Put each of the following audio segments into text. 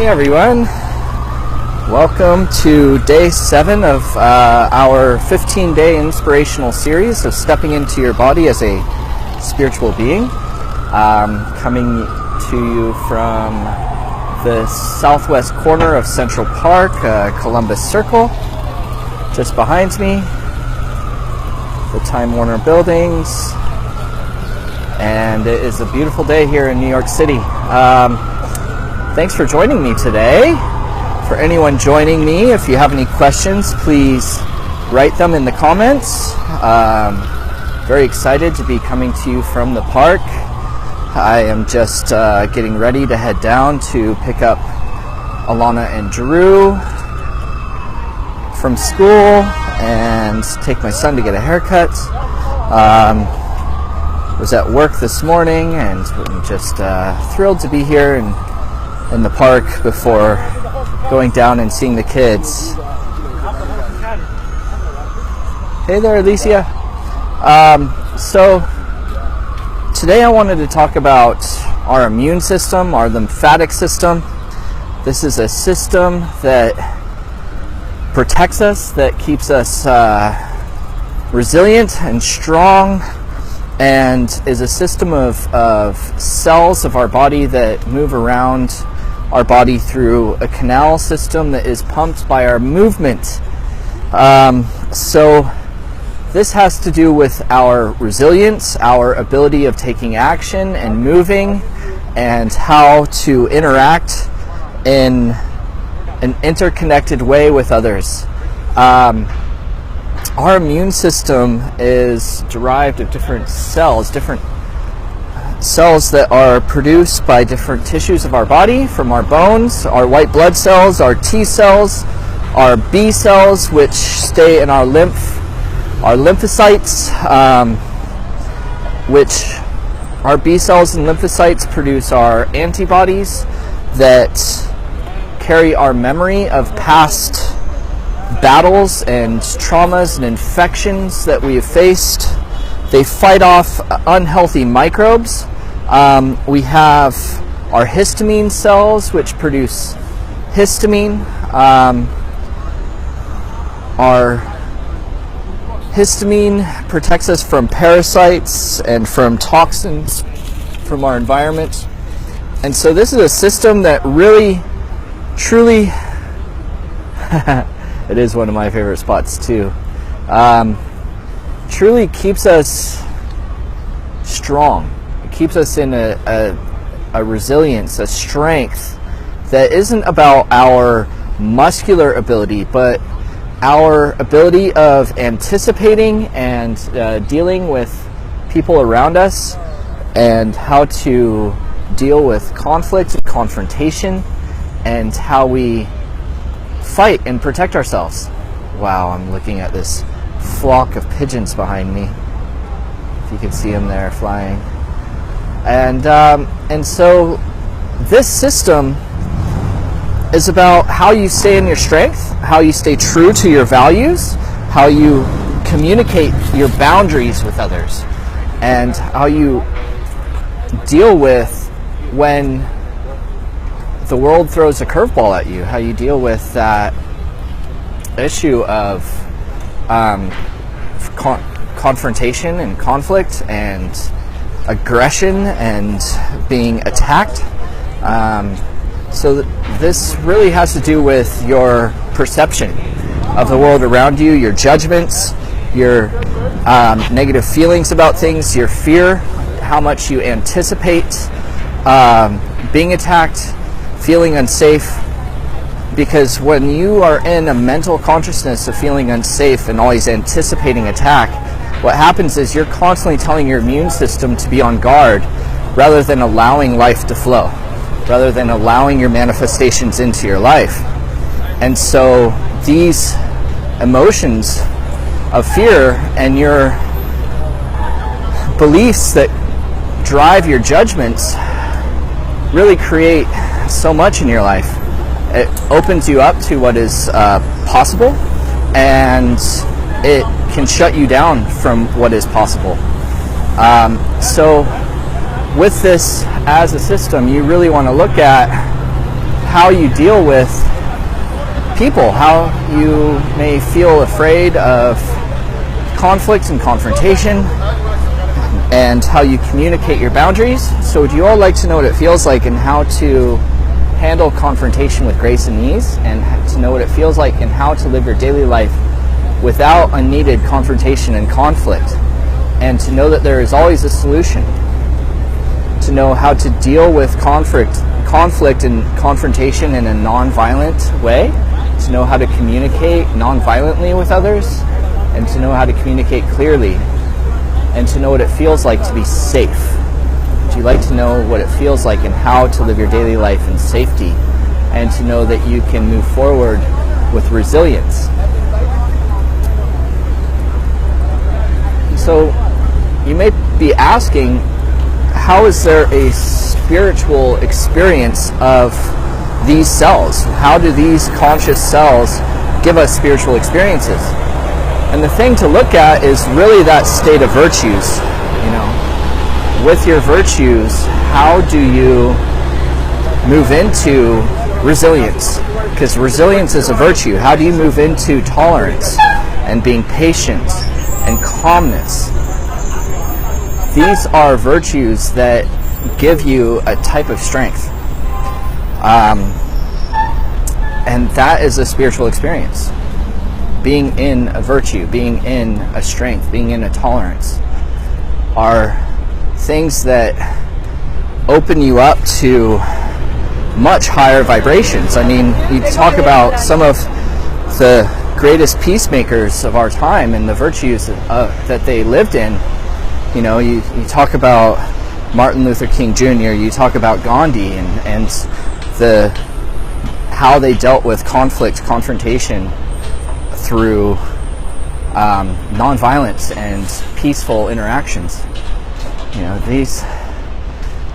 Hey everyone, welcome to day 7 of our 15-day inspirational series of stepping into your body as a spiritual being. Coming to you from the southwest corner of Central Park, Columbus Circle, just behind me, the Time Warner buildings, and it is a beautiful day here in New York City. Thanks for joining me today. For anyone joining me, if you have any questions, please write them in the comments. Very excited to be coming to you from the park. I am just getting ready to head down to pick up Alana and Drew from school and take my son to get a haircut. Was at work this morning and I'm just thrilled to be here in the park before going down and seeing the kids. Hey there, Alicia. So today I wanted to talk about our immune system, our lymphatic system. This is a system that protects us, that keeps us resilient and strong, and is a system of cells of our body that move around our body through a canal system that is pumped by our movement. So this has to do with our resilience, our ability of taking action and moving, and how to interact in an interconnected way with others. Our immune system is derived of different cells that are produced by different tissues of our body, from our bones, our white blood cells, our T cells, our B cells, which stay in our lymphocytes, which our B cells and lymphocytes produce our antibodies that carry our memory of past battles and traumas and infections that we have faced. They fight off unhealthy microbes. We have our histamine cells, which produce histamine. Our histamine protects us from parasites and from toxins from our environment. And so this is a system that really, truly, it is one of my favorite spots too, truly keeps us strong. It keeps us in a resilience, a strength that isn't about our muscular ability, but our ability of anticipating and dealing with people around us, and how to deal with conflict and confrontation, and how we fight and protect ourselves. Wow, I'm looking at this flock of pigeons behind me. If you can see them there flying. And so this system is about how you stay in your strength, how you stay true to your values, how you communicate your boundaries with others, and how you deal with when the world throws a curveball at you, how you deal with that issue of confrontation and conflict and aggression and being attacked. So this really has to do with your perception of the world around you, your judgments, your negative feelings about things, your fear, how much you anticipate being attacked, feeling unsafe. Because when you are in a mental consciousness of feeling unsafe and always anticipating attack, what happens is you're constantly telling your immune system to be on guard rather than allowing life to flow, rather than allowing your manifestations into your life. And so these emotions of fear and your beliefs that drive your judgments really create so much in your life. It opens you up to what is possible, and it can shut you down from what is possible. So with this as a system, you really want to look at how you deal with people, how you may feel afraid of conflict and confrontation, and how you communicate your boundaries. So would you all like to know what it feels like and how to handle confrontation with grace and ease, and to know what it feels like and how to live your daily life without unneeded confrontation and conflict, and to know that there is always a solution, to know how to deal with conflict and confrontation in a non-violent way, to know how to communicate non-violently with others, and to know how to communicate clearly, and to know what it feels like to be safe. Would you like to know what it feels like and how to live your daily life in safety, and to know that you can move forward with resilience? So you may be asking, how is there a spiritual experience of these cells? How do these conscious cells give us spiritual experiences? And the thing to look at is really that state of virtues. With your virtues, how do you move into resilience? Because resilience is a virtue. How do you move into tolerance and being patient and calmness? These are virtues that give you a type of strength. And that is a spiritual experience. Being in a virtue, being in a strength, being in a tolerance are things that open you up to much higher vibrations. I mean, you talk about some of the greatest peacemakers of our time and the virtues that they lived in. You talk about Martin Luther King Jr., you talk about Gandhi, and how they dealt with conflict, confrontation through nonviolence and peaceful interactions.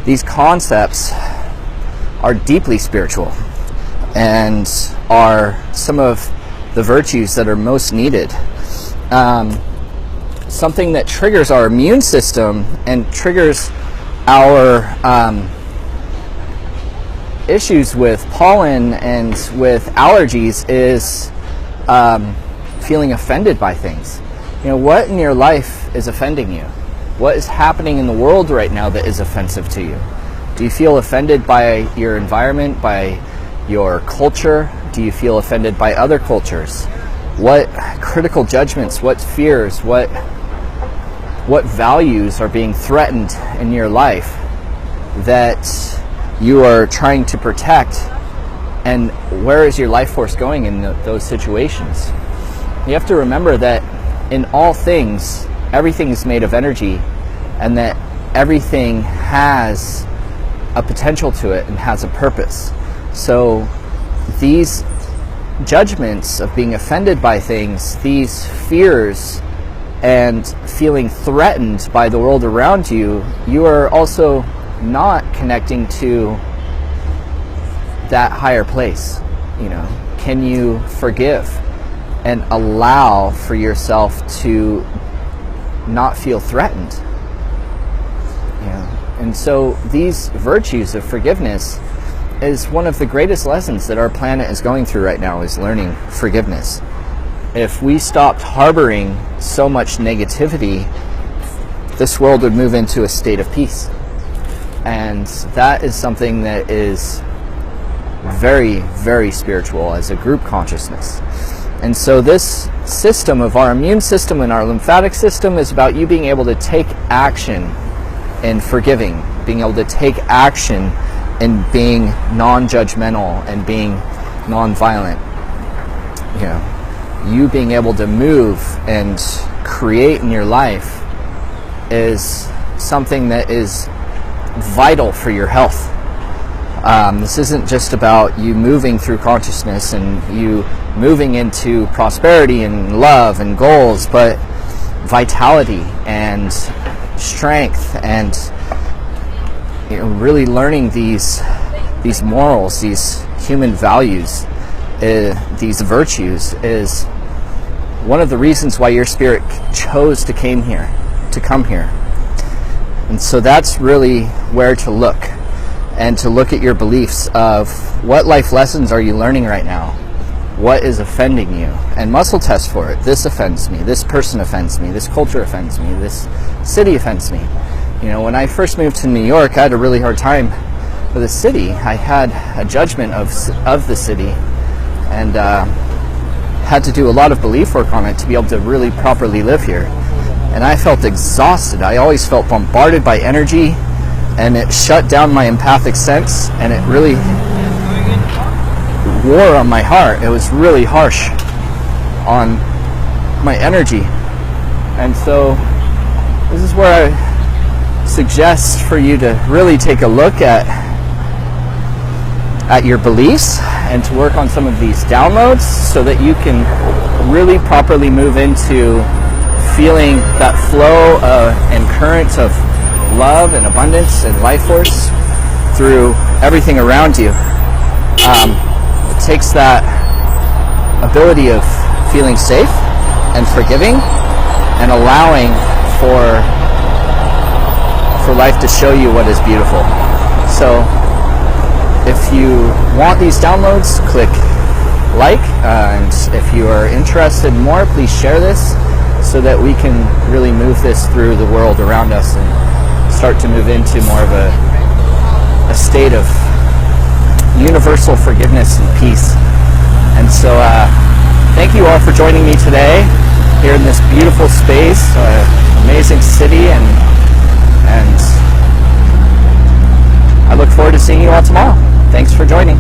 These concepts are deeply spiritual and are some of the virtues that are most needed. Something that triggers our immune system and triggers our issues with pollen and with allergies is feeling offended by things. What in your life is offending you? What is happening in the world right now that is offensive to you? Do you feel offended by your environment, by your culture? Do you feel offended by other cultures? What critical judgments, what fears, what values are being threatened in your life that you are trying to protect? And where is your life force going in those situations? You have to remember that in all things, everything is made of energy, and that everything has a potential to it and has a purpose. So these judgments of being offended by things, these fears and feeling threatened by the world around you, you are also not connecting to that higher place. Can you forgive and allow for yourself to not feel threatened? And so these virtues of forgiveness is one of the greatest lessons that our planet is going through right now, is learning forgiveness. If we stopped harboring so much negativity, this world would move into a state of peace. And that is something that is very, very spiritual as a group consciousness. And so this system of our immune system and our lymphatic system is about you being able to take action in forgiving, being able to take action in being non-judgmental and being non-violent. You being able to move and create in your life is something that is vital for your health. This isn't just about you moving through consciousness and you moving into prosperity and love and goals, but vitality and strength and really learning these morals, these human values, these virtues is one of the reasons why your spirit chose to come here. And so that's really where to look. and to look at your beliefs of what life lessons are you learning right now? What is offending you? And muscle test for it. This offends me. This person offends me. This culture offends me. This city offends me. You know, when I first moved to New York, I had a really hard time with the city. I had a judgment of the city, and had to do a lot of belief work on it to be able to really properly live here. And I felt exhausted. I always felt bombarded by energy, and it shut down my empathic sense, and it really wore on my heart. It was really harsh on my energy. And so this is where I suggest for you to really take a look at your beliefs and to work on some of these downloads so that you can really properly move into feeling that flow and current of love and abundance and life force through everything around you. It takes that ability of feeling safe and forgiving and allowing for life to show you what is beautiful. So if you want these downloads, click like, and if you are interested in more, please share this so that we can really move this through the world around us and start to move into more of a state of universal forgiveness and peace. And so thank you all for joining me today here in this beautiful space, amazing city, and I look forward to seeing you all tomorrow. Thanks for joining.